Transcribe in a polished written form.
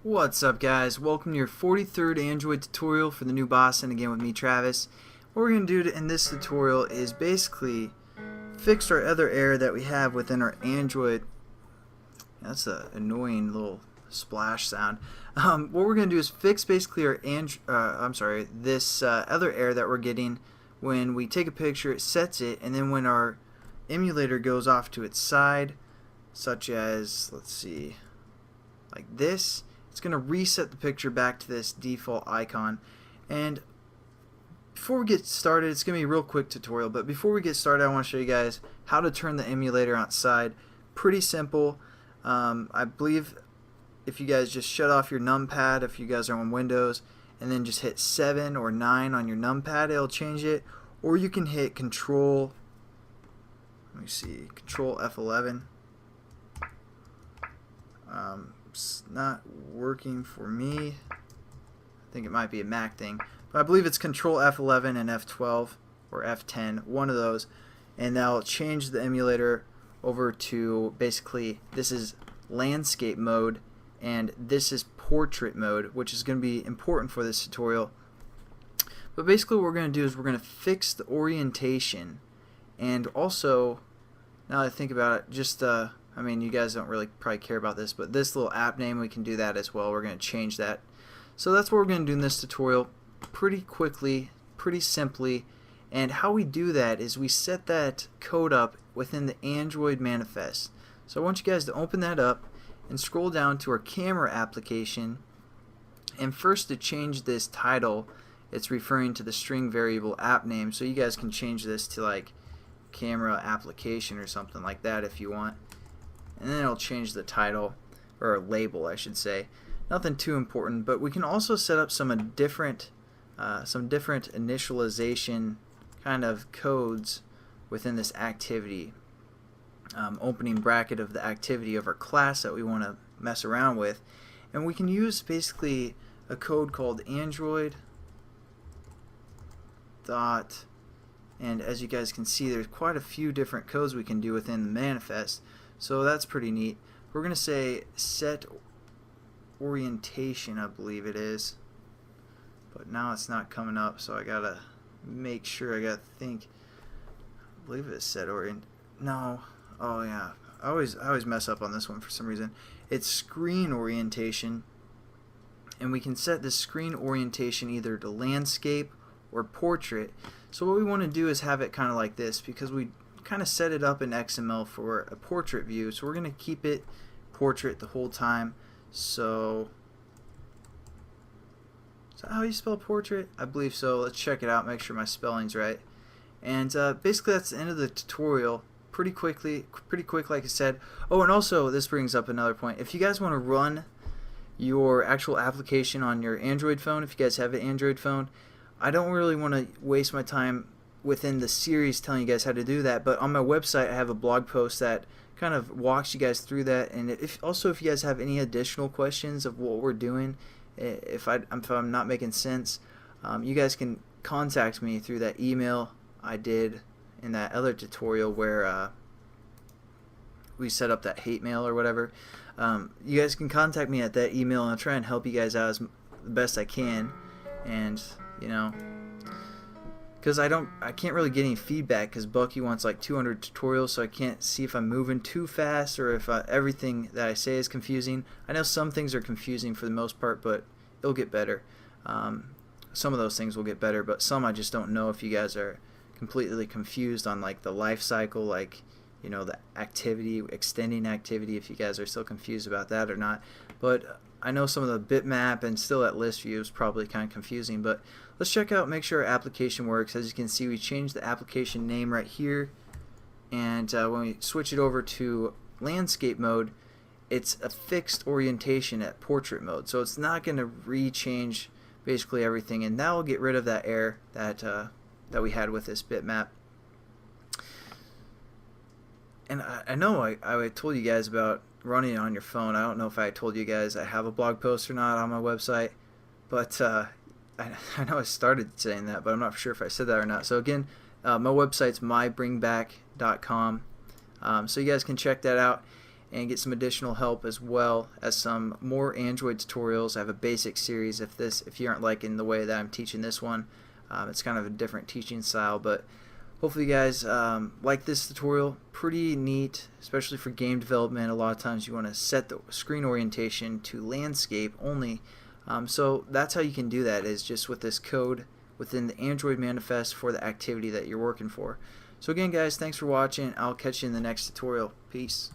What's up, guys? Welcome to your 43rd Android tutorial for the new Boston, again with me, Travis. What we're going to do in this tutorial is basically fix our other error that we have within our Android. That's an annoying little splash sound. What we're going to do is fix basically our this other error that we're getting when we take a picture, it sets it, and then when our emulator goes off to its side, such as, let's see, like this, it's going to reset the picture back to this default icon. And before we get started, it's going to be a real quick tutorial, but before we get started, I want to show you guys how to turn the emulator outside. Pretty simple. I believe if you guys just shut off your numpad, if you guys are on Windows, and then just hit 7 or 9 on your numpad, it'll change it. Or you can hit Control F11. It's not working for me. I think it might be a Mac thing, but I believe it's Control F11 and F12 or F10, one of those, and that'll change the emulator over to basically this is landscape mode and this is portrait mode, which is going to be important for this tutorial. But basically what we're going to do is we're going to fix the orientation, and also, now that I think about it, just I mean, you guys don't really probably care about this, but this little app name, we can do that as well. We're going to change that. So that's what we're going to do in this tutorial pretty quickly, pretty simply. And how we do that is we set that code up within the Android manifest. So I want you guys to open that up and scroll down to our camera application. And first, to change this title, it's referring to the string variable app name. So you guys can change this to like camera application or something like that if you want. And then it'll change the title, or label I should say. Nothing too important, but we can also set up some different initialization kind of codes within this activity, opening bracket of the activity of our class that we want to mess around with. And we can use basically a code called Android dot, and as you guys can see, there's quite a few different codes we can do within the manifest. So that's pretty neat. We're going to say set orientation, I believe it is. But now it's not coming up, so I got to make sure, I got to think. I believe it's set orient. No. Oh yeah. I always mess up on this one for some reason. It's screen orientation. And we can set the screen orientation either to landscape or portrait. So what we want to do is have it kind of like this, because we kind of set it up in XML for a portrait view, so we're going to keep it portrait the whole time. So is that how you spell portrait? I believe so. Let's check it out, make sure my spelling's right. And basically that's the end of the tutorial. Pretty quick like I said. Oh, and also this brings up another point. If you guys want to run your actual application on your Android phone, if you guys have an Android phone, I don't really want to waste my time within the series telling you guys how to do that, but on my website I have a blog post that kind of walks you guys through that. And if you guys have any additional questions of what we're doing, if I'm not making sense, you guys can contact me through that email I did in that other tutorial where we set up that hate mail or whatever. You guys can contact me at that email, and I'll try and help you guys out as the best I can. And you know, because I can't really get any feedback, because Bucky wants like 200 tutorials, so I can't see if I'm moving too fast or if everything that I say is confusing. I know some things are confusing for the most part, but it'll get better. Some of those things will get better, but some I just don't know if you guys are completely confused on like the life cycle, like, you know, the activity, extending activity, if you guys are still confused about that or not. But I know some of the bitmap and still that list view is probably kind of confusing, but let's check out, make sure our application works. As you can see, we changed the application name right here, and when we switch it over to landscape mode, it's a fixed orientation at portrait mode, so it's not going to re-change basically everything, and that will get rid of that error that we had with this bitmap. And I know I told you guys about running it on your phone. I don't know if I told you guys I have a blog post or not on my website, but I know I started saying that, but I'm not sure if I said that or not. So again, my website's mybringback.com, so you guys can check that out. and get some additional help as well as some more Android tutorials. I have a basic series if you aren't liking the way that I'm teaching this one. It's kind of a different teaching style, but hopefully you guys like this tutorial. Pretty neat, especially for game development. A lot of times you want to set the screen orientation to landscape only. So that's how you can do that, is just with this code within the Android manifest for the activity that you're working for. So again guys, thanks for watching. I'll catch you in the next tutorial. Peace.